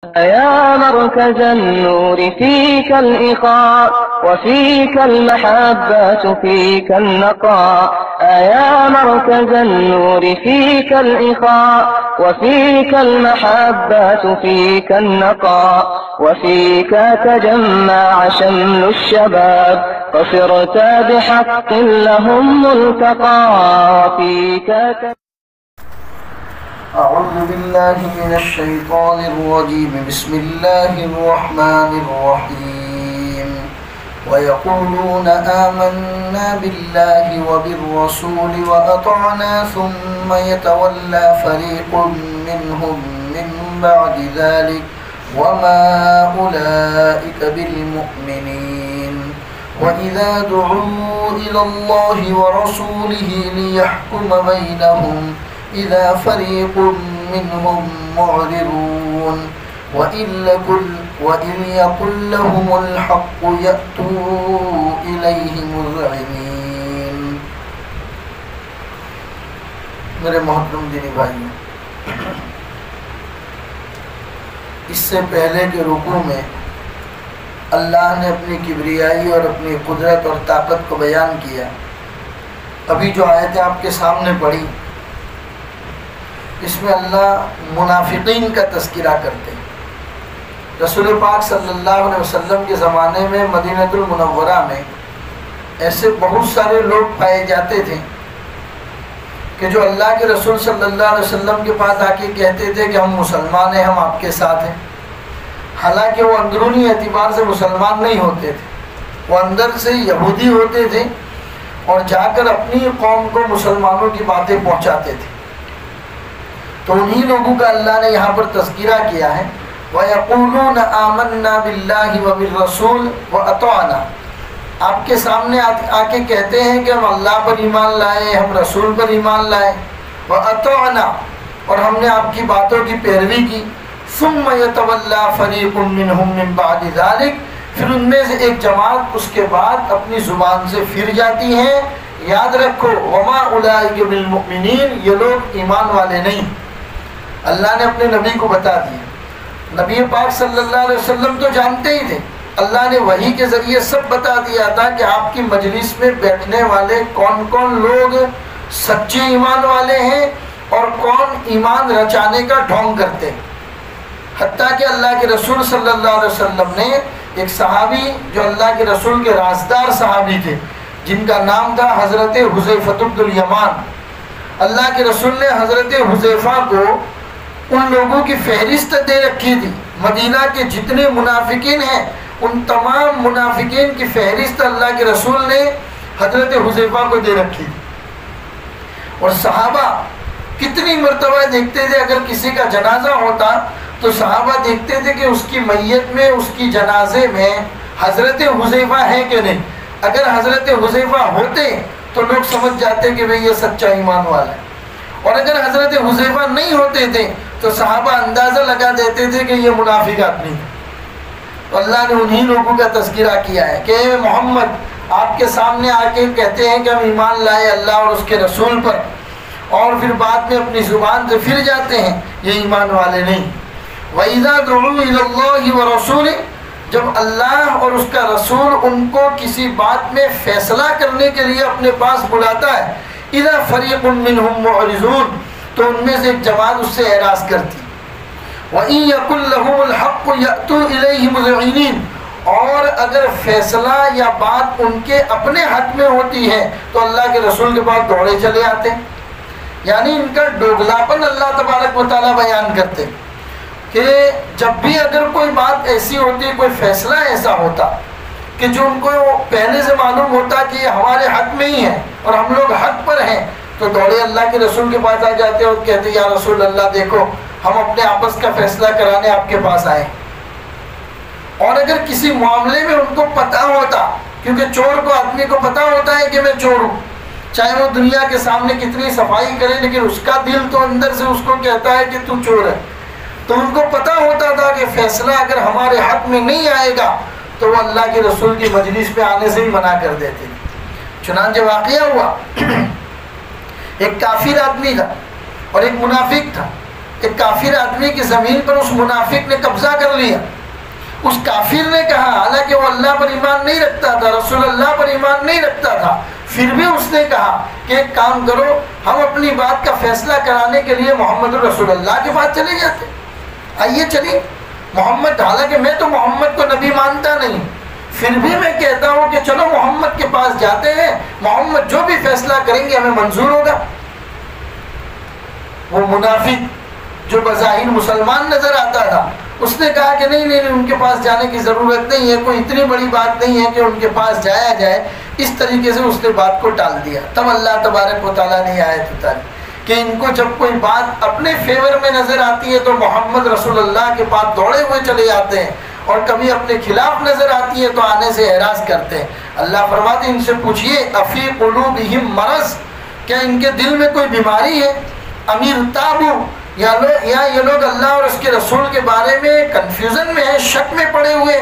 يا مركز النور فيك الإخاء وفيك المحبة فيك النقاء. يا مركز النور فيك الإخاء وفيك المحبة فيك النقاء. وفيك تجمع شمل الشباب فصرت بحق لهم ملتقى. وفيك أعوذ بالله من الشيطان الرجيم. بسم الله الرحمن الرحيم. ويقولون آمنا بالله وبالرسول وأطعنا ثم يتولى فريق منهم من بعد ذلك وما أولئك بالمؤمنين. وإذا دعوا إلى الله ورسوله ليحكم بينهم إذا فريق منهم معرضون وإن يكن لهم الحق يأتوا إليه مذعنين. میرے محترم دینی بھائیوں، اس سے پہلے کے رکوع میں اللہ نے اپنی کبریائی اور اپنی قدرت اور طاقت کو بیان کیا. ابھی جو آیتیں آپ کے سامنے پڑھی، اس میں اللہ منافقین کا تذکرہ کرتے ہیں. رسول پاک صلی اللہ علیہ وسلم کے زمانے میں مدینہ المنورہ میں ایسے بہت سارے لوگ پائے جاتے تھے کہ جو اللہ کے رسول صلی اللہ علیہ وسلم کے پاس آ کے کہتے تھے کہ ہم مسلمان ہیں، ہم آپ کے ساتھ ہیں. حالانکہ وہ اندرونی اعتبار سے مسلمان نہیں ہوتے تھے، وہ اندر سے یہودی ہوتے تھے اور جا کر اپنی قوم کو مسلمانوں کی باتیں پہنچاتے تھے. تو انہی لوگوں کا اللہ نے یہاں پر تذکرہ کیا ہے. وَيَقُولُونَ آمَنَّا بِاللَّهِ وَبِالرَّسُولِ وَأَطَعْنَا. آپ کے سامنے آ کے کہتے ہیں کہ ہم اللہ پر ایمان لائے، ہم رسول پر ایمان لائے. وَأَطَعْنَا، اور ہم نے آپ کی باتوں کی پیروی کی. ثُمَّ يَتَوَلَّى فَرِيقٌ مِّنْهُم مِّن بَعْدِ ذَلِكَ، پھر ان میں سے ایک جماعت اس کے بعد اپنی زبان سے پھر جاتی ہے. یاد رکھو وَمَا أُولَٰئِكَ بِالْمُؤْمِنِينَ، یہ لوگ ایمان والے نہیں. اللہ نے اپنے نبی کو بتا دیا. نبی پاک صلی اللہ علیہ وسلم تو جانتے ہی تھے، اللہ نے وحی کے ذریعے سب بتا دیا تھا کہ آپ کی مجلس میں بیٹھنے والے کون کون لوگ سچے ایمان والے ہیں اور کون ایمان رچانے کا ڈھونگ کرتے ہیں. حتیٰ کہ اللہ کے رسول صلی اللہ علیہ وسلم نے ایک صحابی جو اللہ کے رسول کے رازدار صحابی تھے، جن کا نام تھا حضرت حذیفہ بن الیمان، اللہ کے رسول نے حضرت حذیفہ کو ان لوگوں کی فہرست دے رکھی تھی. مدینہ کے جتنے منافقین ہیں ان تمام منافقین کی فہرست اللہ کے رسول نے حضرت حذیفہ کو دے رکھی تھی. اور صحابہ کتنی مرتبہ دیکھتے تھے، اگر کسی کا جنازہ ہوتا تو صحابہ دیکھتے تھے کہ اس کی میت میں، اس کی جنازے میں حضرت حذیفہ ہے کہ نہیں. اگر حضرت حذیفہ ہوتے تو لوگ سمجھ جاتے کہ بھئی یہ سچا ایمان والا ہے، اور اگر حضرت حذیفہ نہیں ہوتے تھے تو صحابہ اندازہ لگا دیتے تھے کہ یہ منافق آدمی ہے. تو اللہ نے انہی لوگوں کا تذکرہ کیا ہے کہ اے محمد، آپ کے سامنے آ کے کہتے ہیں کہ ہم ایمان لائے اللہ اور اس کے رسول پر، اور پھر بعد میں اپنی زبان سے پھر جاتے ہیں، یہ ایمان والے نہیں. وَإِذَا دُعُوا إِلَى اللَّهِ وَرَسُولِهِ، جب اللہ اور اس کا رسول ان کو کسی بات میں فیصلہ کرنے کے لیے اپنے پاس بلاتا ہے، اِذَا فَرِيقٌ مِّنْهُمْ مُعْرِضُونَ، تو ان میں سے ایک جماعت اس سے اعراض کرتی. وَإِن يَكُن لَّهُمُ الْحَقُّ يَأْتُوا إِلَيْهِ مُذْعِنِينَ، اور اگر فیصلہ یا بات ان کے اپنے حق میں ہوتی ہے تو اللہ کے رسول کے پاس دوڑے چلے آتے ہیں. یعنی ان کا ڈوگلاپن اللہ تبارک و تعالیٰ بیان کرتے کہ جب بھی اگر کوئی بات ایسی ہوتی، کوئی فیصلہ ایسا ہوتا کہ جو ان کو پہلے سے معلوم ہوتا کہ یہ ہمارے حق میں ہی ہے اور ہم لوگ حق پر ہیں، تو دوڑے اللہ کے رسول کے پاس آ جاتے اور کہتے یا رسول اللہ دیکھو ہم اپنے آپس کا فیصلہ کرانے آپ کے پاس آئے. اور اگر کسی معاملے میں ان کو پتہ ہوتا، کیونکہ چور کو آدمی کو پتہ ہوتا ہے کہ میں چور ہوں، چاہے وہ دنیا کے سامنے کتنی صفائی کرے لیکن اس کا دل تو اندر سے اس کو کہتا ہے کہ تو چور ہے. تو ان کو پتہ ہوتا تھا کہ فیصلہ اگر ہمارے حق میں نہیں آئے گا تو وہ اللہ کے رسول کی مجلس میں آنے سے ہی منع کر دیتے. چنانچہ واقعہ ہوا، ایک کافر آدمی تھا اور ایک منافق تھا. ایک کافر آدمی کی زمین پر اس منافق نے قبضہ کر لیا. اس کافر نے کہا، حالانکہ وہ اللہ پر ایمان نہیں رکھتا تھا، رسول اللہ پر ایمان نہیں رکھتا تھا، پھر بھی اس نے کہا کہ ایک کام کرو، ہم اپنی بات کا فیصلہ کرانے کے لیے محمد رسول اللہ کے پاس چلے جاتے. آئیے چلیے محمد، حالانکہ میں تو محمد کو نبی مانتا نہیں، پھر بھی میں کہتا ہوں کہ چلو محمد کے پاس جاتے ہیں، محمد جو بھی فیصلہ کریں گے ہمیں منظور ہوگا. وہ منافق جو بظاہر مسلمان نظر آتا تھا، اس نے کہا کہ نہیں نہیں ان کے پاس جانے کی ضرورت نہیں ہے، کوئی اتنی بڑی بات نہیں ہے کہ ان کے پاس جایا جائے. اس طریقے سے اس نے بات کو ٹال دیا. تب اللہ تبارک و تعالیٰ نے آیت اتاری کہ ان کو جب کوئی بات اپنے فیور میں نظر آتی ہے تو محمد رسول اللہ کے پاس دوڑے ہوئے چلے جاتے ہیں، اور کبھی اپنے خلاف نظر آتی ہے تو آنے سے اعراض کرتے ہیں. اللہ فرماتے ہیں ان سے پوچھئے افی قلوبہم مرض، کیا ان کے دل میں کوئی بیماری ہے؟ امیر تابو، یا یہ لوگ اللہ اور اس کے رسول کے بارے میں کنفیوژن میں ہیں، شک میں پڑے ہوئے.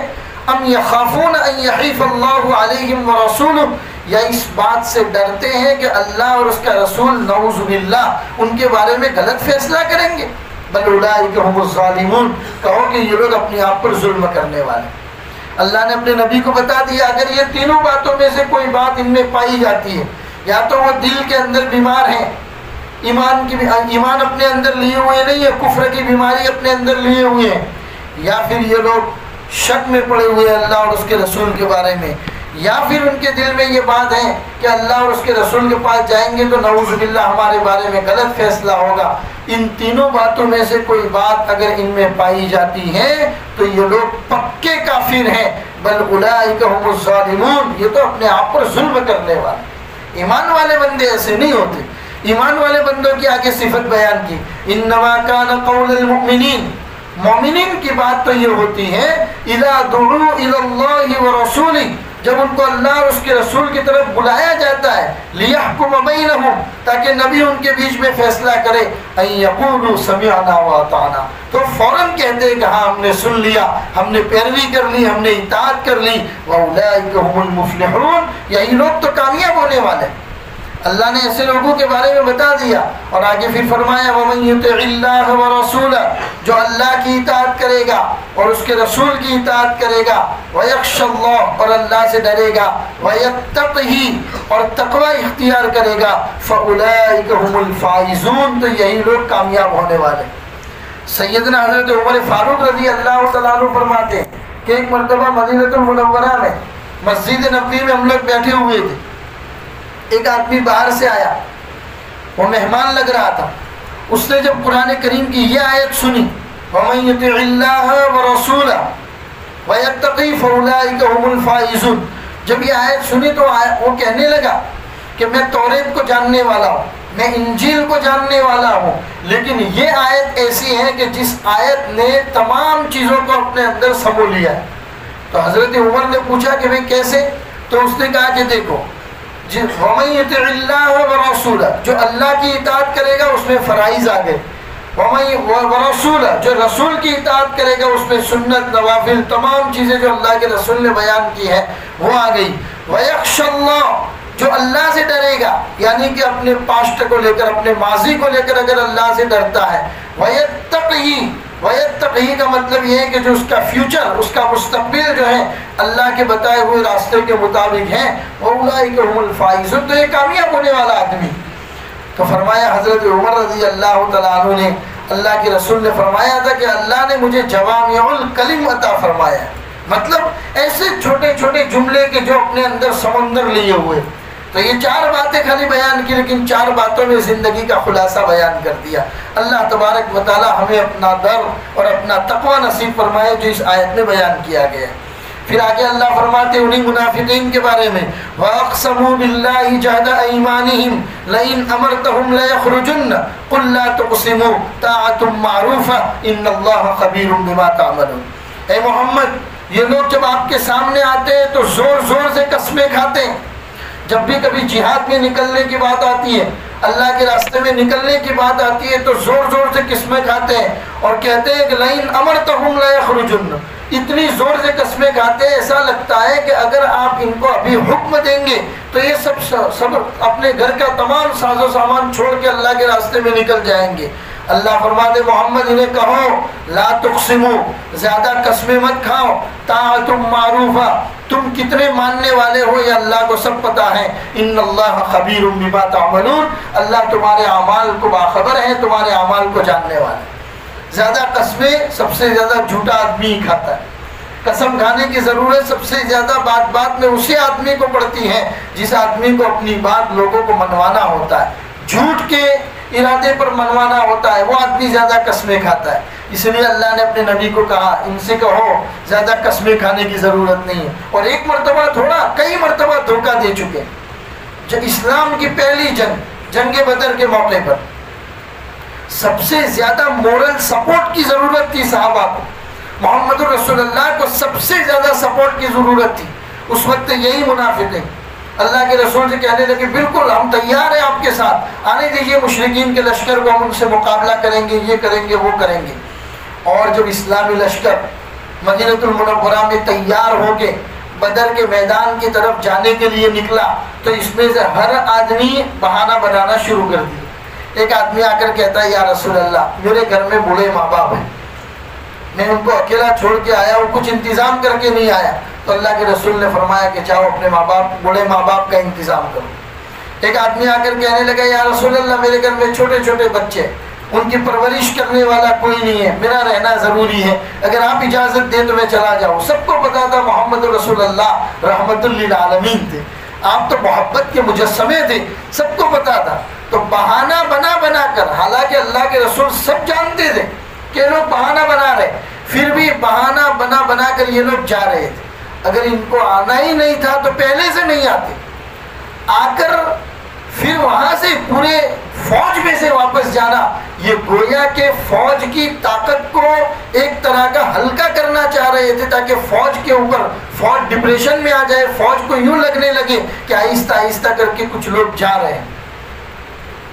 ام یخافون ان یحیف اللہ علیہم ورسولہ، یا اس بات سے ڈرتے ہیں کہ اللہ اور اس کا رسول نعوذ باللہ ان کے بارے میں غلط فیصلہ کریں گے. بل اولئک هم الظالمون، کہو کہ یہ لوگ اپنے آپ پر ظلم کرنے والے. اللہ نے اپنے نبی کو بتا دیا اگر یہ تینوں باتوں میں سے کوئی بات ان میں پائی جاتی ہے، یا تو وہ دل کے اندر بیمار ہیں، ایمان اپنے اندر لیے ہوئے نہیں ہے، کفر کی بیماری اپنے اندر لیے ہوئے ہیں، یا پھر یہ لوگ شک میں پڑے ہوئے اللہ اور اس کے رسول کے بارے میں، یا پھر ان کے دل میں یہ بات ہے کہ اللہ اور اس کے رسول کے پاس جائیں گے تو نعوذ باللہ ہمارے بارے میں غلط فیصلہ ہوگا. ان تینوں باتوں میں سے کوئی بات اگر ان میں پائی جاتی ہے تو یہ لوگ پکے کافر ہیں. بل اولئک هم الظالمون، یہ تو اپنے آپ پر ظلم کرنے والے. ایمان والے بندے ایسے نہیں ہوتے. ایمان والے بندوں کی آگے صفت بیان کی، انما کان قول المؤمنین، مومنین کی بات تو یہ ہوتی ہے اذا دعوا الی اللہ ورسولہ، جب ان کو اللہ اور اس کے رسول کی طرف بلایا جاتا ہے، لیحکم بینہم، تاکہ نبی ان کے بیچ میں فیصلہ کرے، ان یقولوا سمعنا واطعنا، تو فوراً کہتے ہیں کہ ہاں ہم نے سن لیا، ہم نے پیروی کر لی، ہم نے اطاعت کر لی. واولئک هم المفلحون، یہی لوگ تو کامیاب ہونے والے. اللہ نے ایسے لوگوں کے بارے میں بتا دیا، اور آگے پھر فرمایا وَمَن يُطِعِ اللَّهَ وَرَسُولَهُ، جو اللہ کی اطاعت کرے گا اور اس کے رسول کی اطاعت کرے گا، وَيَخْشَ اللَّهَ، اور اللہ سے ڈرے گا، وَيَتَّقِهِ، اور تقوی اختیار کرے گا، فَأُولَئِكَ هُمُ الْفَائِزُونَ، تو یہی لوگ کامیاب ہونے والے. سیدنا حضرت عمر فاروق رضی اللہ تعالیٰ عنہ فرماتے ہیں کہ ایک مرتبہ مدینہ المنورہ میں مسجد نبوی میں ہم لوگ بیٹھے ہوئے تھے، ایک آدمی باہر سے آیا، وہ مہمان لگ رہا تھا. اس نے جب قرآن کریم کی یہ آیت سنی وَمَن يُطِعِ اللَّهَ وَرَسُولَهُ وَيَتَّقِ فَأُولَئِكَ هُمُ الْفَائِزُونَ، جب یہ آیت سنی تو وہ کہنے لگا کہ میں توریت کو جاننے والا ہوں، میں انجیل کو جاننے والا ہوں، لیکن یہ آیت ایسی ہے کہ جس آیت نے تمام چیزوں کو اپنے اندر سمو لیا ہے. تو حضرت عمر نے پوچھا کہ بھئی کیسے؟ تو اس نے کہا کہ دیکھو وَمَن يُطِعِ اللَّهَ وَرَسُولَهُ، جو اللہ کی اطاعت کرے گا اس میں فرائض آ گئے، وَرَسُولَهُ، جو رسول کی اطاعت کرے گا اس میں سنت، نوافل، تمام چیزیں جو اللہ کے رسول نے بیان کی ہے وہ آ گئی. وَيَخْشَ اللَّهُ، جو اللہ سے ڈرے گا، یعنی کہ اپنے پاسٹ کو لے کر، اپنے ماضی کو لے کر اگر اللہ سے ڈرتا ہے. وَيَتَّقِهِ، وَيَتَّقِهِ کا مطلب یہ ہے کہ جو اس کا فیوچر، اس کا مستقبل جو ہے اللہ کے بتائے ہوئے راستے کے مطابق ہیں، وَأُولَئِكَ هُمُ الْفَائِزُونَ، تو یہ کامیاب ہونے والا آدمی. تو فرمایا حضرت عمر رضی اللہ تعالیٰ عنہ نے، اللہ کے رسول نے فرمایا تھا کہ اللہ نے مجھے جوامع الکلم عطا فرمایا، مطلب ایسے چھوٹے چھوٹے جملے کے جو اپنے اندر سمندر لیے ہوئے. تو یہ چار باتیں خالی بیان کی، لیکن چار باتوں میں زندگی کا خلاصہ بیان کر دیا. اللہ تبارک و تعالی ہمیں اپنا در اور اپنا تقوی نصیب فرمائے جو اس آیت میں بیان کیا گیا ہے. پھر آگے اللہ فرماتے انہی منافقین کے بارے میں، وَأَقْسَمُوا بِاللَّهِ جَهْدَ أَيْمَانِهِمْ لَئِنْ أَمَرْتَهُمْ لَيَخْرُجُنَّ قُلْ لَا تُقْسِمُوا طَاعَةٌ مَّعْرُوفَةٌ إِنَّ اللَّهَ خَبِيرٌ بِمَا تَعْمَلُونَ. اے محمد، یہ لوگ جب آپ کے سامنے آتے ہیں تو زور زور سے قسمیں کھاتے ہیں. جب بھی کبھی جہاد میں نکلنے کی بات آتی ہے، اللہ کے راستے میں نکلنے کی بات آتی ہے تو زور زور سے قسمیں کھاتے ہیں اور کہتے ہیں کہ لَئِنْ أَمَرْتَهُمْ لَيَخْرُجُنَّ، اتنی زور سے قسمیں کھاتے ہیں ایسا لگتا ہے کہ اگر آپ ان کو ابھی حکم دیں گے تو یہ سب اپنے گھر کا تمام ساز و سامان چھوڑ کے اللہ کے راستے میں نکل جائیں گے. اللہ فرماتے محمد انہیں کہو لا تقسمو، زیادہ قسمیں مت کھاؤ، طاعتم معروفہ، تم کتنے ماننے والے ہو یہ اللہ کو سب پتا ہے، ان اللہ خبیر بما تعملون، اللہ تمہارے اعمال کو باخبر ہے، تمہارے اعمال کو جاننے والا ہے۔ زیادہ قسمیں سب سے زیادہ جھوٹا آدمی ہی کھاتا ہے۔ قسم کھانے کی ضرورت سب سے زیادہ بات بات میں اسی آدمی کو پڑتی ہے جس آدمی کو اپنی بات لوگوں کو منوانا ہوتا ہے، جھوٹ کے ارادے پر منوانا ہوتا ہے، وہ آدمی زیادہ قسمیں کھاتا ہے۔ اس لیے اللہ نے اپنے نبی کو کہا ان سے کہو زیادہ قسمیں کھانے کی ضرورت نہیں ہے، اور ایک مرتبہ تھوڑا کئی مرتبہ دھوکہ دے چکے۔ جب اسلام کی پہلی جنگ بدر کے موقع پر سب سے زیادہ مورل سپورٹ کی ضرورت تھی صحابہ کو، محمد رسول اللہ کو سب سے زیادہ سپورٹ کی ضرورت تھی۔ اس وقت یہی منافقین اللہ کے رسول سے کہنے لگے بالکل ہم تیار ہیں آپ کے ساتھ، آنے دیجیے مشرکین کے لشکر کو، ہم ان سے مقابلہ کریں گے، یہ کریں گے وہ کریں گے۔ اور جب اسلامی لشکر مدینہ المنورہ میں تیار ہو کے بدر کے میدان کی طرف جانے کے لیے نکلا تو اس میں سے ہر آدمی بہانہ بنانا شروع کر دیا۔ ایک آدمی آ کر کہتا ہے یا رسول اللہ میرے گھر میں بوڑھے ماں باپ ہیں، میں ان کو اکیلا چھوڑ کے آیا ہوں، کچھ انتظام کر کے نہیں آیا۔ تو اللہ کے رسول نے فرمایا کہ جاؤ اپنے بوڑھے ماں باپ کا انتظام کرو۔ ایک آدمی آ کر کہنے لگا یا رسول اللہ میرے گھر میں چھوٹے چھوٹے بچے، ان کی پرورش کرنے والا کوئی نہیں ہے، میرا رہنا ضروری ہے، اگر آپ اجازت دیں تو میں چلا جاؤں۔ سب کو پتا تھا محمد رسول اللہ رحمت للعالمین تھے، آپ تو محبت کے مجسمے تھے، سب کو پتا تھا۔ تو بہانہ بنا کر، حالانکہ اللہ کے رسول سب جانتے تھے کہ لوگ بہانہ بنا رہے، پھر بھی بہانہ بنا کر یہ لوگ جا رہے تھے۔ اگر ان کو آنا ہی نہیں تھا تو پہلے سے نہیں آتے، آ کر پھر وہاں سے پورے فوج میں سے واپس جانا، یہ گویا کہ فوج کی طاقت کو ایک طرح کا ہلکا کرنا چاہ رہے تھے تاکہ فوج کے اوپر فوج ڈپریشن میں آ جائے، فوج کو یوں لگنے لگے کہ آہستہ آہستہ کر کے کچھ لوگ جا رہے ہیں۔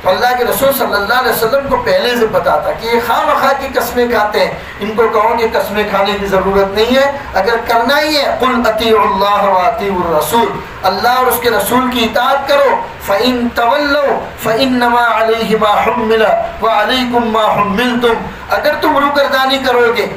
تو اللہ کے رسول صلی اللہ علیہ وسلم کو پہلے سے پتا تھا کہ یہ خواہ مخواہ کی قسمیں کھاتے ہیں، ان کو کہو کہ قسمیں کھانے کی ضرورت نہیں ہے، اگر کرنا ہی ہے قل اطیعوا اللہ واطیعوا الرسول، اللہ اور اس کے رسول کی اطاعت کرو، فإن تولوا فإنما علیہ ما حمل وعلیکم ما حملتم، اگر تم روگردانی کرو گے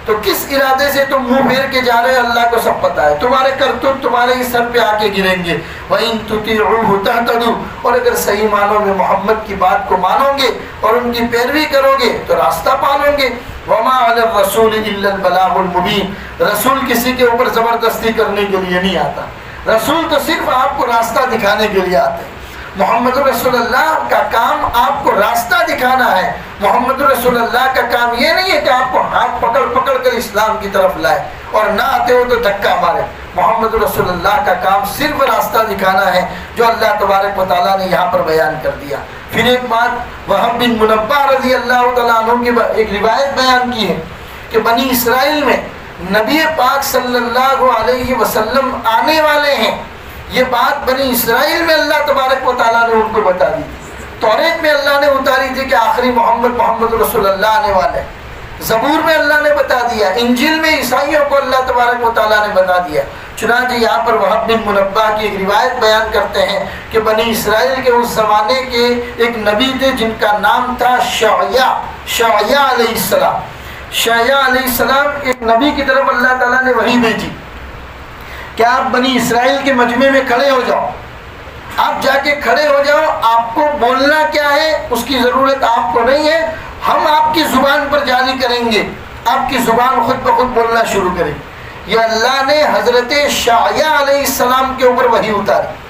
تو کس ارادے سے تم منہ پھیر کے جا رہے ہو اللہ کو سب پتا ہے، تمہارے کرتوت تمہارے ہی سر پہ آ کے گریں گے۔ وَإِن تُطِيعُوهُ تَهْتَدُوا، اور اگر صحیح معنوں میں محمد کی بات کو مانو گے اور ان کی پیروی کرو گے تو راستہ پالو گے۔ وَمَا عَلَى الرَّسُولِ إِلَّا الْبَلَاغُ الْمُبِينُ، رسول کسی کے اوپر زبردستی کرنے کے لیے نہیں آتا، رسول تو صرف آپ کو راستہ دکھانے کے لیے آتے ہیں۔ محمد رسول اللہ کا کام آپ کو راستہ دکھانا ہے، محمد رسول اللہ کا کام یہ نہیں ہے کہ آپ کو ہاتھ پکڑ کر اسلام کی طرف لائے اور نہ آتے ہو تو دھکا مارے۔ محمد رسول اللہ کا کام صرف راستہ دکھانا ہے جو اللہ تبارک و تعالیٰ نے یہاں پر بیان کر دیا۔ پھر ایک بات وہب بن منبہ رضی اللہ تعالیٰ عنہ کی ایک روایت بیان کی ہے کہ بنی اسرائیل میں نبی پاک صلی اللہ علیہ وسلم آنے والے ہیں، یہ بات بنی اسرائیل میں اللہ تبارک و تعالیٰ نے ان کو بتا دی۔ توریت میں اللہ نے اتاری تھی کہ آخری محمد رسول اللہ آنے والے، زبور میں اللہ نے بتا دیا، انجیل میں عیسائیوں کو اللہ تبارک و تعالیٰ نے بتا دیا۔ چنانچہ یہاں پر وہب بن منبہ کی ایک روایت بیان کرتے ہیں کہ بنی اسرائیل کے اس زمانے کے ایک نبی تھے جن کا نام تھا شعیہ علیہ السلام۔ شعیہ علیہ السلام ایک نبی کی طرف اللہ تعالیٰ نے وحی بھیجی کہ آپ بنی اسرائیل کے مجمع میں کھڑے ہو جاؤ، آپ جا کے کھڑے ہو جاؤ، آپ کو بولنا کیا ہے اس کی ضرورت آپ کو نہیں ہے، ہم آپ کی زبان پر جاری کریں گے، آپ کی زبان خود بخود بولنا شروع کرے۔ یہ اللہ نے حضرت شعیہ علیہ السلام کے اوپر وحی اتاری۔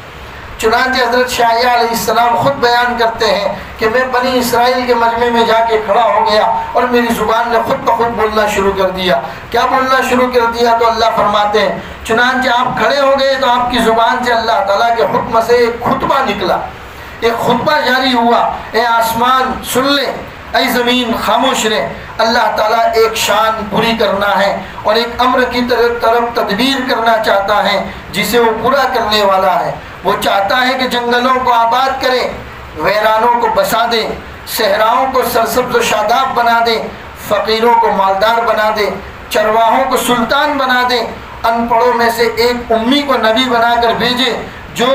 چنانچہ حضرت شعیہ علیہ السلام خود بیان کرتے ہیں کہ میں بنی اسرائیل کے مجمع میں جا کے کھڑا ہو گیا اور میری زبان نے خود بخود بولنا شروع کر دیا۔ کیا بولنا شروع کر دیا؟ تو اللہ فرماتے ہیں چنانچہ آپ کھڑے ہو گئے تو آپ کی زبان سے اللہ تعالیٰ کے حکم سے ایک خطبہ نکلا، ایک خطبہ جاری ہوا، اے آسمان سن لے، اے زمین خاموش رہے، اللہ تعالیٰ ایک شان پوری کرنا ہے اور ایک امر کی طرف تدبیر کرنا چاہتا ہے جسے وہ پورا کرنے والا ہے۔ وہ چاہتا ہے کہ جنگلوں کو آباد کرے، ویرانوں کو بسا دے، صحراؤں کو سرسبز و شاداب بنا دے، فقیروں کو مالدار بنا دے، چرواہوں کو سلطان بنا دے، ان پڑھوں میں سے ایک امی کو نبی بنا کر بھیجے جو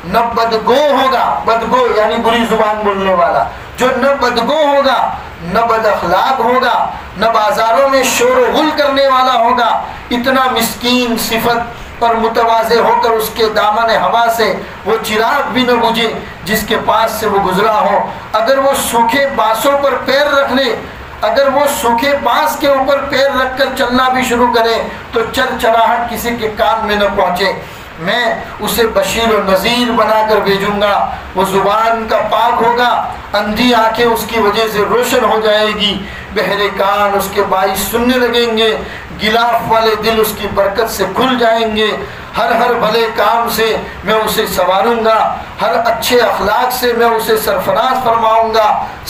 نہ بدگو ہوگا، بدگو یعنی بری زبان بولنے والا، جو نہ بدگو ہوگا نہ بد اخلاق ہوگا، نہ بازاروں میں شور و غل کرنے والا ہوگا، اتنا مسکین صفت اور متواضع ہو کر اس کے دامن ہوا سے وہ چراغ بھی نہ بجھے جس کے پاس سے وہ گزرا ہو۔ اگر وہ سوکھے بانسوں پر پیر رکھ لے، اگر وہ سوکھے بانس کے اوپر پیر رکھ کر چلنا بھی شروع کرے تو چرچراہٹ کسی کے کان میں نہ پہنچے۔ میں اسے بشیر و نذیر بنا کر بھیجوں گا، وہ زبان کا پاک ہوگا، اندھی آنکھیں اس کی وجہ سے روشن ہو جائے گی، بہرے کان اس کے باعث سننے لگیں گے، غلاف والے دل اس کی برکت سے کھل جائیں گے، ہر بھلے کام سے میں اسے سنواروں گا، ہر اچھے اخلاق سے میں اسے سرفراز فرماؤں گا،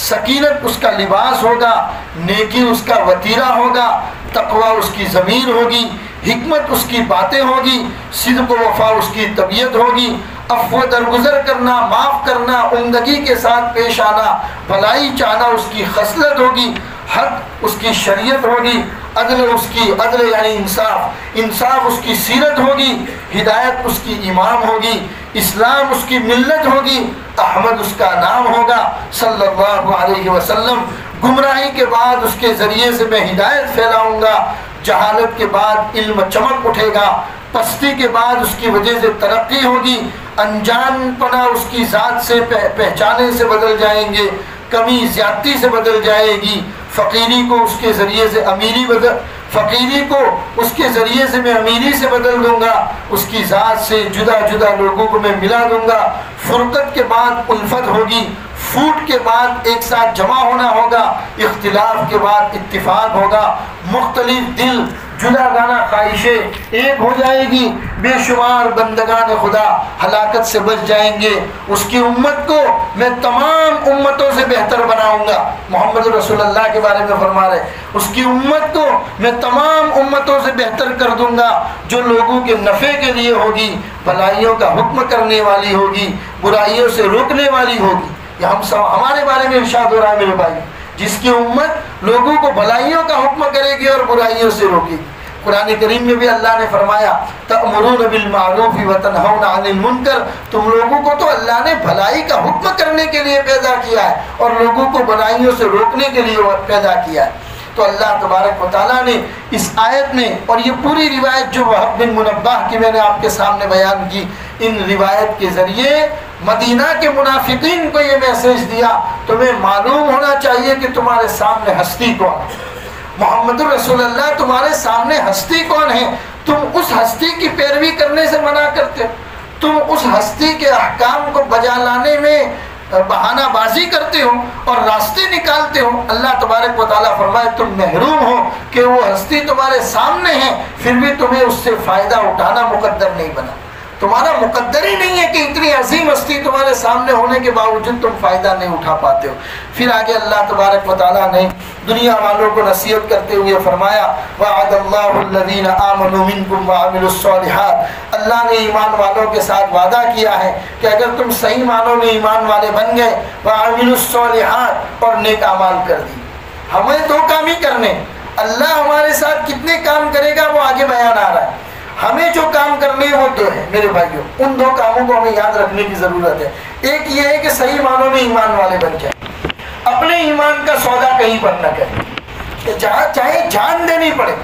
سکینت اس کا لباس ہوگا، نیکی اس کا وتیرہ ہوگا، تقوی اس کی ضمیر ہوگی، حکمت اس کی باتیں ہوگی، صدق و وفا اس کی طبیعت ہوگی، عفو درگزر کرنا، معاف کرنا، عمدگی کے ساتھ پیش آنا، بھلائی چاہنا اس کی خصلت ہوگی، حق اس کی شریعت ہوگی، عدل اس کی عدل یعنی انصاف اس کی سیرت ہوگی، ہدایت اس کی امام ہوگی، اسلام اس کی ملت ہوگی، احمد اس کا نام ہوگا صلی اللہ علیہ وسلم۔ گمراہی کے بعد اس کے ذریعے سے میں ہدایت پھیلاؤں گا، جہالت کے بعد علم چمک اٹھے گا، پستی کے بعد اس کی وجہ سے ترقی ہوگی، انجان پنا اس کی ذات سے پہچانے سے بدل جائیں گے، کمی زیادتی سے بدل جائے گی، فقیری کو اس کے ذریعے سے میں امیری سے بدل دوں گا، اس کی ذات سے جدا جدا لوگوں کو میں ملا دوں گا، فرقت کے بعد الفت ہوگی، پھوٹ کے بعد ایک ساتھ جمع ہونا ہوگا، اختلاف کے بعد اتفاق ہوگا، مختلف دل جدا گانا خواہشیں ایک ہو جائے گی، بے شمار بندگان خدا ہلاکت سے بچ جائیں گے، اس کی امت کو میں تمام امتوں سے بہتر بناؤں گا۔ محمد رسول اللہ کے بارے میں فرما رہے اس کی امت کو میں تمام امتوں سے بہتر کر دوں گا، جو لوگوں کے نفع کے لیے ہوگی، بھلائیوں کا حکم کرنے والی ہوگی، برائیوں سے روکنے والی ہوگی۔ یہ ہمارے بارے میں ارشاد ہو رہا ہے میرے بھائی، جس کی امت لوگوں کو بھلائیوں کا حکم کرے گی اور برائیوں سے روکے گی۔ قرآن کریم میں بھی اللہ نے فرمایا تأمرون بالمعروف وتنہون عن المنکر، تم لوگوں کو تو اللہ نے بھلائی کا حکم کرنے کے لیے پیدا کیا ہے اور لوگوں کو برائیوں سے روکنے کے لیے پیدا کیا ہے۔ تو اللہ تبارک و تعالیٰ نے اس آیت میں، اور یہ پوری روایت جو وہب بن منبہ کی میں نے آپ کے سامنے بیان کی، ان روایت کے ذریعے مدینہ کے منافقین کو یہ میسج دیا، تمہیں معلوم ہونا چاہیے کہ تمہارے سامنے ہستی کون ہے، محمد رسول اللہ تمہارے سامنے ہستی کون ہے، تم اس ہستی کی پیروی کرنے سے منع کرتے ہو، تم اس ہستی کے احکام کو بجا لانے میں بہانہ بازی کرتے ہو اور راستے نکالتے ہو۔ اللہ تبارک و تعالیٰ فرمائے تم محروم ہو کہ وہ ہستی تمہارے سامنے ہے، پھر بھی تمہیں اس سے فائدہ اٹھانا مقدر نہیں بنا، تمہارا مقدر ہی نہیں ہے کہ اتنی عظیم ہستی تمہارے سامنے ہونے کے باوجود تم فائدہ نہیں اٹھا پاتے ہو۔ پھر آگے اللہ تبارک و تعالیٰ نے دنیا والوں کو نصیحت کرتے ہوئے فرمایا وعد اللہ الذین آمنوا منکم وعملوا الصالحات، اللہ نے ایمان والوں کے ساتھ وعدہ کیا ہے کہ اگر تم صحیح معنوں میں ایمان والے بن گئے، وعملوا الصالحات، اور نیک اعمال کر دی۔ ہمیں دو کام ہی کرنے، اللہ ہمارے ساتھ کتنے کام کرے گا وہ آگے بیان آ رہا ہے، ہمیں جو کام کرنے ہیں وہ دو ہیں میرے بھائیوں، ان دو کاموں کو ہمیں یاد رکھنے کی ضرورت ہے۔ ایک یہ ہے کہ صحیح معنوں میں ایمان والے بن جائیں، اپنے ایمان کا سودا کہیں پر نہ کریں، چاہے جان دینی پڑے،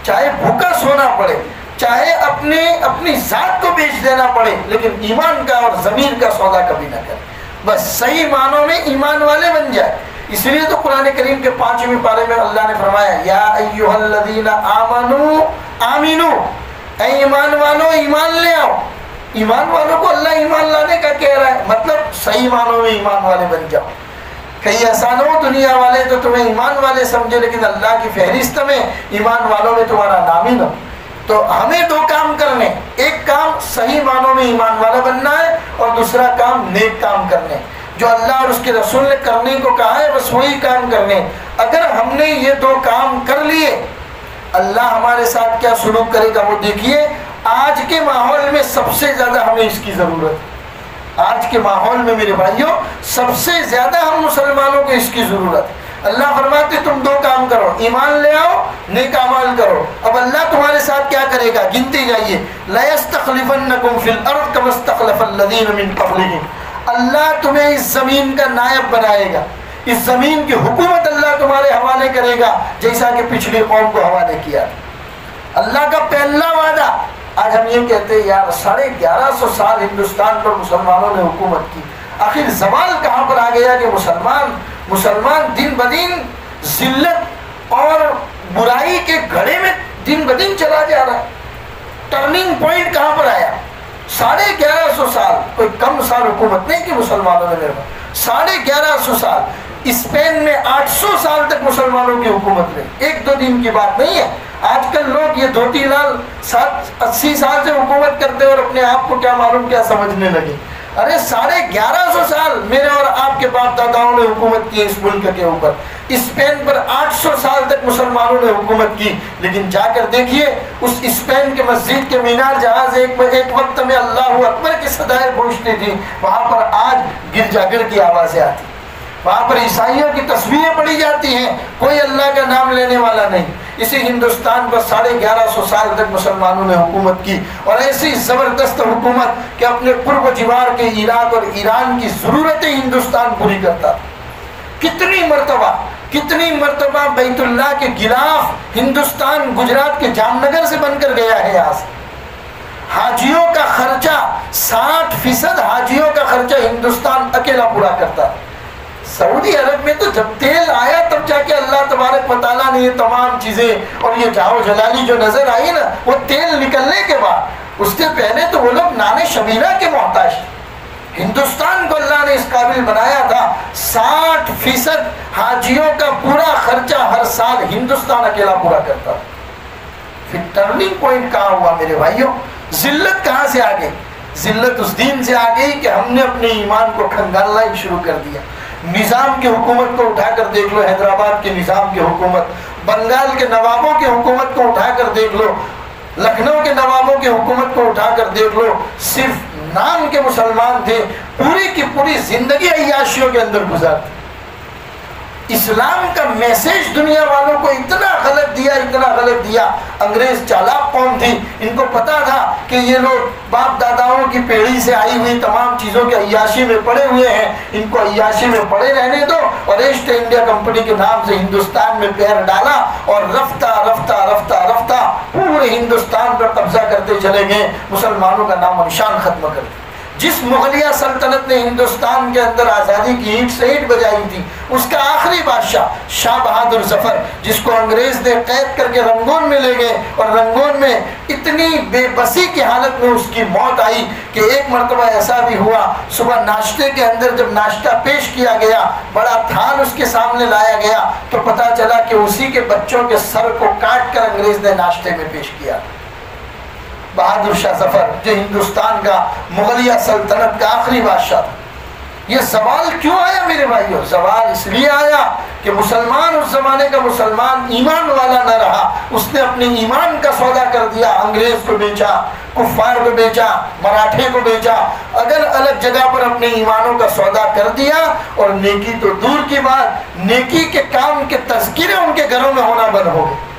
چاہے بھوکا سونا پڑے، چاہے اپنی ذات کو بیچ دینا پڑے، لیکن ایمان کا اور ضمیر کا سودا کبھی نہ کریں، بس صحیح معنوں میں ایمان والے بن جائے۔ اس لیے تو قرآن کریم کے 5ویں پارے میں اللہ نے فرمایا یا ایھا الذین آمنوا آمنوا، اے ایمان والو ایمان لے آؤ۔ ایمان والوں کو اللہ ایمان لانے کا کہہ رہا ہے، مطلب صحیح معنوں میں ایمان والے بن جاؤ۔ کہیں ایسا نہ ہو دنیا والے تو تمہیں ایمان والے سمجھے لیکن اللہ کی فہرست میں ایمان والوں میں تمہارا نام ہی نہ ہو۔ تو ہمیں دو کام کرنے، ایک کام صحیح معنوں میں ایمان والا بننا ہے اور دوسرا کام نیک کام کرنے، جو اللہ اور اس کے رسول نے کرنے کو کہا ہے بس وہی کام کرنے۔ اگر ہم نے یہ دو کام کر لیے اللہ ہمارے ساتھ کیا سلوک کرے گا وہ دیکھیے۔ آج کے ماحول میں سب سے زیادہ ہمیں اس کی ضرورت ہے، آج کے ماحول میں میرے بھائیوں سب سے زیادہ ہم مسلمانوں کو اس کی ضرورت ہے۔ اللہ فرماتے تم دو کام کرو، ایمان لے آؤ، نیک اعمال کرو۔ اب اللہ تمہارے ساتھ کیا کرے گا گنتے جائیے، لَيَسْتَخْلِفَنَّكُمْ فِي الْأَرْضِ كَمَا اسْتَخْلَفَ الَّذِينَ مِن قَبْلِكُمْ، اللہ تمہیں اس زمین کا نائب بنائے گا، اس زمین کی حکومت اللہ تمہارے حوالے کرے گا جیسا کہ پچھلی قوم کو حوالے کیا۔ اللہ کا پہلا وعدہ۔ آج ہم یہ کہتے ہیں یار 1150 سال ہندوستان پر مسلمانوں نے حکومت کی، آخر زوال کہاں پر آ گیا کہ مسلمان دن بدن ذلت اور برائی کے گھڑے میں دن بدن چلا جا رہا ہے۔ ٹرننگ پوائنٹ کہاں پر آیا؟ 1150 سال، کوئی کم سال حکومت نہیں کہ مسلمانوں نے میرے 1150 سال۔ اسپین میں 800 سال تک مسلمانوں کی حکومت رہی، ایک دو دن کی بات نہیں ہے۔ آج کل لوگ یہ دھوتی لال 80 سال سے حکومت کرتے اور اپنے آپ کو کیا معلوم کیا سمجھنے لگے۔ ارے 1150 سال میرے اور آپ کے باپ داداؤں نے حکومت کی اس ملک کے اوپر۔ اسپین پر 800 سال تک مسلمانوں نے حکومت کی، لیکن جا کر دیکھیے اس اسپین کے مسجد کے مینار جہاں سے ایک وقت میں اللہ اکبر کی صدائیں گونجتی تھی، وہاں پر آج گرجا گھر کی آوازیں آتی، وہاں پر عیسائیوں کی تصویریں پڑھی جاتی ہیں، کوئی اللہ کا نام لینے والا نہیں۔ اسی ہندوستان پر 1150 سال تک مسلمانوں نے حکومت کی، اور ایسی زبردست حکومت کہ اپنے قرب و جوار کے عراق اور ایران کی ضرورتیں ہندوستان پوری کرتا۔ کتنی مرتبہ بیت اللہ کے غلاف ہندوستان گجرات کے جام نگر سے بن کر گیا ہے یہاں سے۔ حاجیوں کا خرچہ 60% حاجیوں کا خرچہ ہندوستان اکیلا پورا کرتا۔ سعودی عرب میں تو جب تیل آیا تب جا کے اللہ تبارک و تعالیٰ نے یہ تمام چیزیں اور یہ جاؤ جلالی جو نظر آئی نا، وہ تیل نکلنے کے بعد، اس سے پہلے تو وہ لوگ نان شبیرہ کے محتاج تھے۔ ہندوستان کو اللہ نے اس قابل بنایا تھا 60% حاجیوں کا پورا خرچہ ہر سال ہندوستان اکیلا پورا کرتا۔ پھر ٹرننگ پوائنٹ کہاں ہوا میرے بھائیوں؟ ذلت کہاں سے آ گئی؟ ذلت اس دین سے آ گئی کہ ہم نے اپنے ایمان کو کھنگالنا ہی شروع کر دیا۔ نظام کی حکومت کو اٹھا کر دیکھ لو، حیدرآباد کے نظام کی حکومت، بنگال کے نوابوں کی حکومت کو اٹھا کر دیکھ لو، لکھنؤ کے نوابوں کی حکومت کو اٹھا کر دیکھ لو، صرف نام کے مسلمان تھے، پوری کی پوری زندگی عیاشیوں کے اندر گزارتے۔ اسلام کا میسج دنیا والوں کو اتنا غلط دیا۔ انگریز چالاک قوم تھی، ان کو پتا تھا کہ یہ لوگ باپ داداؤں کی پیڑھی سے آئی ہوئی تمام چیزوں کے عیاشی میں پڑے ہوئے ہیں، ان کو عیاشی میں پڑے رہنے دو، اور ایسٹ انڈیا کمپنی کے نام سے ہندوستان میں پیر ڈالا اور رفتہ پورے ہندوستان پر قبضہ کرتے چلے گئے، مسلمانوں کا نام و نشان ختم کر دیا۔ جس مغلیہ سلطنت نے ہندوستان کے اندر آزادی کی اینٹ سے اینٹ بجائی تھی، اس کا آخری بادشاہ شاہ بہادر ظفر، جس کو انگریز نے قید کر کے رنگون میں لے گئے، اور رنگون میں اتنی بے بسی کی حالت میں اس کی موت آئی کہ ایک مرتبہ ایسا بھی ہوا، صبح ناشتے کے اندر جب ناشتہ پیش کیا گیا، بڑا تھال اس کے سامنے لایا گیا، تو پتا چلا کہ اسی کے بچوں کے سر کو کاٹ کر انگریز نے ناشتے میں پیش کیا۔ بہادر شاہ ظفر جو ہندوستان کا مغلیہ سلطنت کا آخری بادشاہ تھا۔ یہ زوال کیوں آیا میرے بھائیوں؟ زوال اس لیے آیا کہ مسلمان اس زمانے کا مسلمان ایمان والا نہ رہا، اس نے اپنے ایمان کا سودا کر دیا، انگریز کو بیچا، کفار کو بیچا، مراٹھے کو بیچا، الگ جگہ پر اپنے ایمانوں کا سودا کر دیا، اور نیکی تو دور کی بات، نیکی کے کام کے تذکرے ان کے گھروں میں ہونا بند ہو گئے۔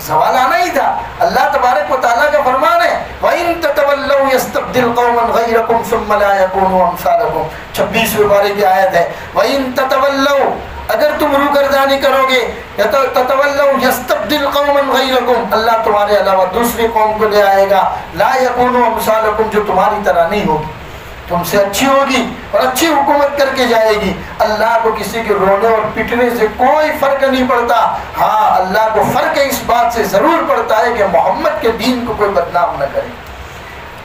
سوال آنا ہی تھا۔ اللہ تبارک و تعالیٰ کا فرمان ہے وَإِن تَتَوَلَّوْا يَسْتَبْدِلْ قَوْمًا غَيْرَكُمْ ثُمَّ لَا يَكُونُوا أَمْثَالَكُمْ۔ 26ویں پارے کی آیت ہے وَإِن تَتَوَلَّوْا، اگر تم روگردانی کرو گے، تَتَوَلَّوْا يَسْتَبْدِلْ قَوْمًا غَيْرَكُمْ، اللہ تمہارے علاوہ دوسری قوم کو لے آئے گا، لَا يَكُونُوا أَمْثَالَكُمْ، جو تمہاری طرح نہیں ہوگی، تم سے اچھی ہوگی اور اچھی حکومت کر کے جائے گی۔ اللہ کو کسی کے رونے اور پٹنے سے کوئی فرق نہیں پڑتا، ہاں اللہ کو فرق اس بات سے ضرور پڑتا ہے کہ محمد کے دین کو کوئی بدنام نہ کرے،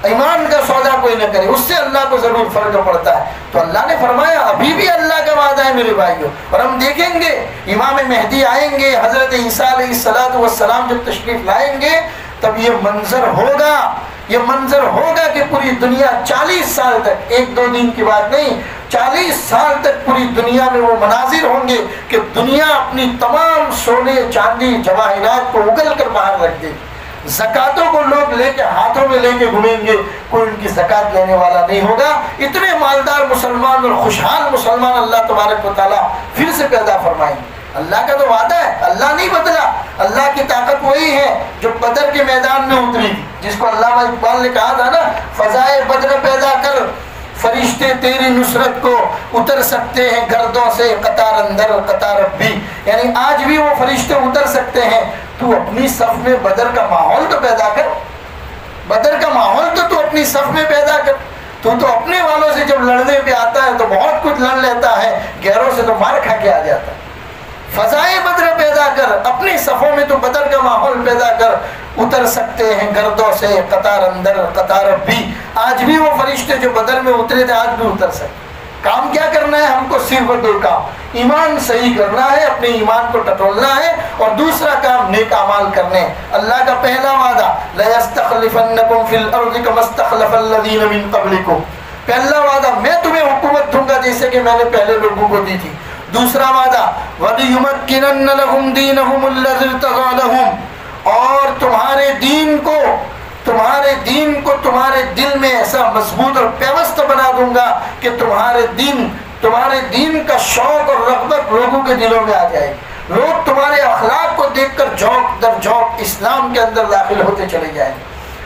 ایمان کا سودا کوئی نہ کرے، اس سے اللہ کو ضرور فرق پڑتا ہے۔ تو اللہ نے فرمایا ابھی بھی اللہ کا وعدہ ہے میرے بھائیوں، اور ہم دیکھیں گے امام مہدی آئیں گے، حضرت عیسیٰ علیہ السلام جب تشریف لائیں گے تب یہ منظر ہوگا کہ پوری دنیا 40 سال تک، ایک دو دن کی بات نہیں، 40 سال تک پوری دنیا میں وہ مناظر ہوں گے کہ دنیا اپنی تمام سونے چاندی جواہرات کو اگل کر باہر رکھ دے گی، زکاتوں کو لوگ لے کے ہاتھوں میں لے کے گھومیں گے، کوئی ان کی زکات لینے والا نہیں ہوگا۔ اتنے مالدار مسلمان اور خوشحال مسلمان اللہ تبارک و تعالیٰ پھر سے پیدا فرمائیں گے۔ اللہ کا تو وعدہ ہے، اللہ نہیں بدلا، اللہ کی طاقت وہی ہے جو بدر کے میدان میں اتری تھی، جس کو علامہ اقبال نے کہا تھا نا، فضائے بدر پیدا کر فرشتے تیری نصرت کو اتر سکتے ہیں گردوں سے قطار اندر قطار بھی، یعنی آج بھی وہ فرشتے اتر سکتے ہیں، تو اپنی صف میں بدر کا ماحول تو پیدا کر، بدر کا ماحول تو اپنی صف میں پیدا کر۔ تو اپنے والوں سے جب لڑنے پہ آتا ہے تو بہت کچھ لڑ لیتا ہے، غیروں سے تو مار کھا کے آ جاتا ہے۔ فضائے بدر پیدا کر، اپنی صفوں میں تو بدر کا ماحول پیدا کر، اتر سکتے ہیں گردوں سے قطار اندر قطار بھی، آج بھی وہ فرشتے جو بدر میں اترے تھے آج بھی اتر سکتے۔ کام کیا کرنا ہے ہم کو؟ صرف دو کام، ایمان صحیح کرنا ہے، اپنے ایمان کو ٹٹولنا ہے، اور دوسرا کام نیک اعمال کرنے۔ اللہ کا پہلا وعدہ لَيَسْتَخْلِفَنَّكُمْ فِي الْأَرْضِ كَمَا اسْتَخْلَفَ الَّذِينَ مِن قَبْلِكُمْ، پہلا وعدہ میں تمہیں حکومت دوں گا جیسے کہ میں نے پہلے لوگوں کو دی تھی۔ دوسرا وعدہ وَلِيُمَكِّنَنَّ لَهُمْ دِينَهُمُ الَّذِي ارْتَضَىٰ لَهُمْ، اور تمہارے دین کو تمہارے دل میں ایسا مضبوط اور پیوست بنا دوں گا کہ تمہارے دین کا شوق اور رغبت لوگوں کے دلوں میں آ جائے، لوگ تمہارے اخلاق کو دیکھ کر جھونک در جھونک اسلام کے اندر داخل ہوتے چلے جائیں۔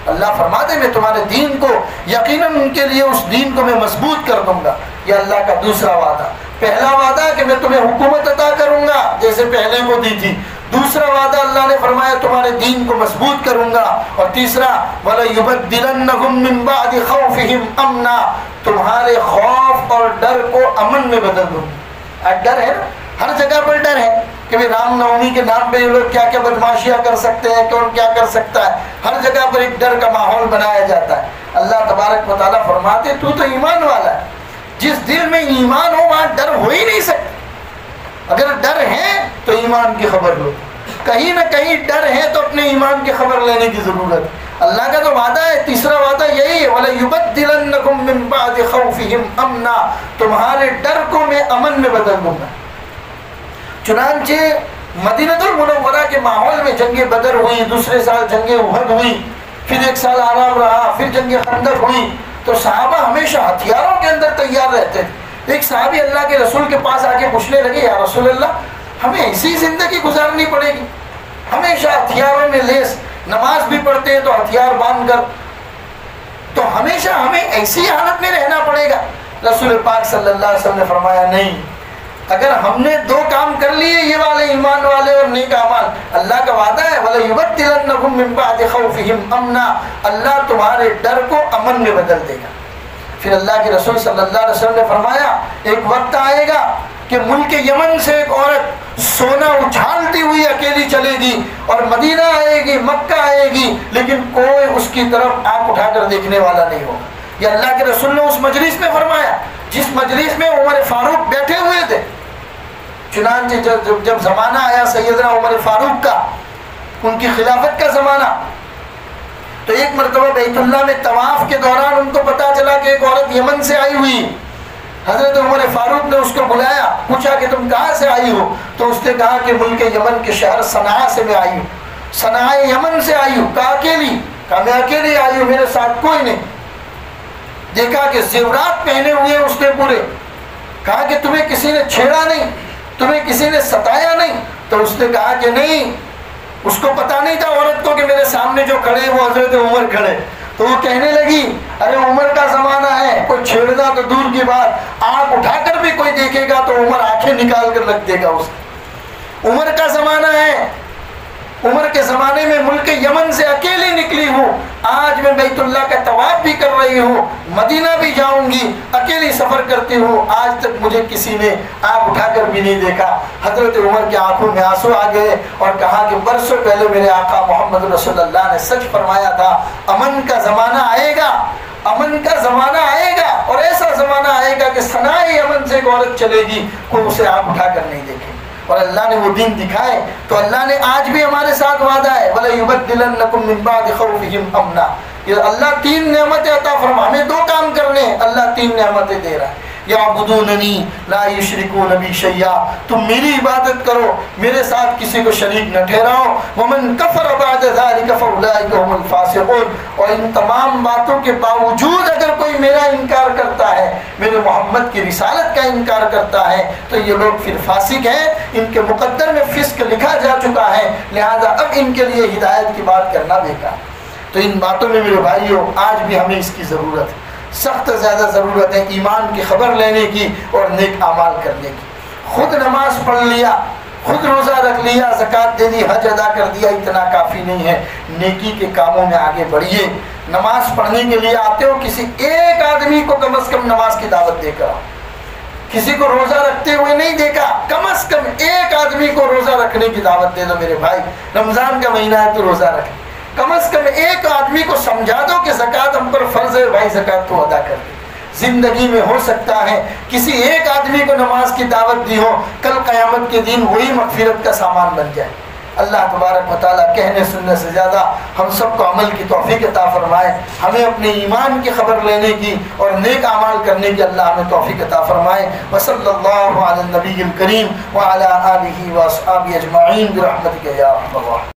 اللہ فرماتے میں تمہارے دین کو یقیناً ان کے لیے اس دین کو میں مضبوط کر دوں گا۔ یہ اللہ کا دوسرا وعدہ۔ پہلا وعدہ کہ میں تمہیں حکومت عطا کروں گا جیسے پہلے کو دی تھی، دوسرا وعدہ اللہ نے فرمایا تمہارے دین کو مضبوط کروں گا، اور تیسرا وَلَيُبَدِّلَنَّهُم مِّن بَعْدِ خَوْفِهِمْ أَمْنًا، تمہارے خوف اور ڈر کو امن میں بدل دوں گا۔ آج ڈر ہے نا، ہر جگہ پر ڈر ہے کہ رام نومی کے نام پہ یہ لوگ کیا کیا بدماشیاں کر سکتے ہیں، کون کیا کر سکتا ہے، ہر جگہ پر ایک ڈر کا ماحول بنایا جاتا ہے۔ اللہ تبارک و تعالیٰ فرماتے تو ایمان والا ہے، جس دل میں ایمان ہو وہاں ڈر ہو ہی نہیں سکتا۔ اگر ڈر ہے تو ایمان کی خبر لو، کہیں نہ کہیں ڈر ہے تو اپنے ایمان کی خبر لینے کی ضرورت ہے۔ اللہ کا تو وعدہ ہے، تیسرا وعدہ یہی ہے وَلَيُبَدِّلَنَّكُم مِّن بَعْدِ خَوْفِهِمْ أَمْنًا، تمہارے ڈر کو میں امن میں بدل دوں گا۔ چنانچہ مدینہ المنورہ کے ماحول میں جنگ بدر ہوئی، دوسرے سال جنگ احد ہوئی، پھر ایک سال آرام رہا، پھر جنگ خندق ہوئی، تو صحابہ ہمیشہ ہتھیاروں کے اندر تیار رہتے تھے۔ ایک صحابی اللہ کے رسول کے پاس آ کے پوچھنے لگے یا رسول اللہ ہمیں ایسی زندگی گزارنی پڑے گی، ہمیشہ ہتھیاروں میں لیس، نماز بھی پڑھتے ہیں تو ہتھیار باندھ کر، تو ہمیشہ ہمیں ایسی حالت میں رہنا پڑے گا؟ رسول پاک صلی اللہ علیہ وسلم نے فرمایا نہیں، اگر ہم نے دو کام کر لیے یہ والے ایمان والے اور نیک اعمال، اللہ کا وعدہ ہے وَلَيُبَدِّلَنَّكُم مِّن بَعْدِ خَوْفِهِمْ أَمْنًا، اللہ تمہارے ڈر کو امن میں بدل دے گا۔ پھر اللہ کے رسول صلی اللہ علیہ وسلم نے فرمایا ایک وقت آئے گا کہ ملک یمن سے ایک عورت سونا اچھالتی ہوئی اکیلی چلے گی، اور مدینہ آئے گی، مکہ آئے گی، لیکن کوئی اس کی طرف آنکھ اٹھا کر دیکھنے والا نہیں ہوگا۔ یہ اللہ کے رسول نے اس مجلس میں فرمایا جس مجلس میں عمر فاروق بیٹھے ہوئے تھے۔ چنانچہ جب زمانہ آیا سیدنا عمر فاروق کا، ان کی خلافت کا زمانہ، تو ایک مرتبہ بیت اللہ میں طواف کے دوران ان کو پتا چلا کہ ایک عورت یمن سے آئی ہوئی۔ حضرت عمر فاروق نے اس کو بلایا، پوچھا کہ تم کہاں سے آئی ہو؟ تو اس نے کہا کہ ملک یمن کے شہر صنعاء سے میں آئی ہوں، صنعاء یمن سے آئی ہوں۔ کہا اکیلی؟ کہا میں اکیلی آئی ہوں، میرے ساتھ کوئی نہیں۔ دیکھا کہ زیورات پہنے ہوئے اس نے پورے۔ کہا کہ تمہیں کسی نے چھیڑا نہیں، تمہیں کسی نے ستایا نہیں؟ تو اس نے کہا کہ نہیں، اس کو پتا نہیں تھا عورت کو کہ میرے سامنے جو کھڑے وہ حضرت عمر کھڑے۔ تو وہ کہنے لگی ارے عمر کا زمانہ ہے، کوئی چھیڑنا تو دور کی بات، آنکھ اٹھا کر بھی کوئی دیکھے گا تو عمر آنکھیں نکال کر رکھ دے گا اس کو۔ عمر کا زمانہ ہے، عمر کے زمانے میں ملک یمن سے اکیلی نکلی ہوں، آج میں بیت اللہ کا طواف بھی کر رہی ہوں، مدینہ بھی جاؤں گی، اکیلی سفر کرتی ہوں، آج تک مجھے کسی نے آنکھ اٹھا کر بھی نہیں دیکھا۔ حضرت عمر کی آنکھوں میں آنسو آ گئے اور کہا کہ برسوں پہلے میرے آقا محمد رسول اللہ نے سچ فرمایا تھا، امن کا زمانہ آئے گا، امن کا زمانہ آئے گا، اور ایسا زمانہ آئے گا کہ صنعاء یمن سے ایک عورت چلے گی، کوئی اسے آنکھ اٹھا کر نہیں دیکھے۔ اور اللہ نے وہ دین دکھائے، تو اللہ نے آج بھی ہمارے ساتھ وعدہ ہے وَلَيُبَدِّلَنَّكُم مِّن بَعْدِ خَوْفِهِمْ أَمْنًا۔ یہ اللہ تین نعمتیں عطا فرما، ہمیں دو کام کرنے ہیں، اللہ تین نعمتیں دے رہا ہے۔ یعبدوننی لا یشرکون بی شیئا، تم میری عبادت کرو، میرے ساتھ کسی کو شریک نہ ٹھہراؤ۔ ومن کفر بعد ذلک فاولئک هم الفاسقون، اور ان تمام باتوں کے باوجود اگر کوئی میرا انکار کرتا ہے، میرے محمد کی رسالت کا انکار کرتا ہے، تو یہ لوگ پھر فاسق ہیں، ان کے مقدر میں فسق لکھا جا چکا ہے، لہذا اب ان کے لیے ہدایت کی بات کرنا بیکار۔ تو ان باتوں میں میرے بھائیوں آج بھی ہمیں اس کی ضرورت ہے۔ سخت زیادہ ضرورت ہے ایمان کی خبر لینے کی اور نیک اعمال کرنے کی۔ خود نماز پڑھ لیا، خود روزہ رکھ لیا، زکوٰۃ دے دی، حج ادا کر دیا، اتنا کافی نہیں ہے، نیکی کے کاموں میں آگے بڑھیے۔ نماز پڑھنے کے لیے آتے ہو، کسی ایک آدمی کو کم از کم نماز کی دعوت دے کر آؤ۔ کسی کو روزہ رکھتے ہوئے نہیں دیکھا، کم از کم ایک آدمی کو روزہ رکھنے کی دعوت دے دو۔ میرے بھائی رمضان کا مہینہ ہے تو روزہ رکھ، کم از کم ایک آدمی کو سمجھا دو کہ زکوٰۃ ہم پر فرض ہے، بھائی زکوٰۃ تو ادا کر دے۔ زندگی میں ہو سکتا ہے کسی ایک آدمی کو نماز کی دعوت دی ہو، کل قیامت کے دن وہی مغفرت کا سامان بن جائے۔ اللہ تبارک و تعالیٰ کہنے سننے سے زیادہ ہم سب کو عمل کی توفیق عطا فرمائے، ہمیں اپنے ایمان کی خبر لینے کی اور نیک اعمال کرنے کی اللہ ہمیں توفیق عطا فرمائے۔ وصلی اللہ علی النبی الکریم وعلی آلہ واصحابہ اجمعین برحمتک یا ارحم الراحمین۔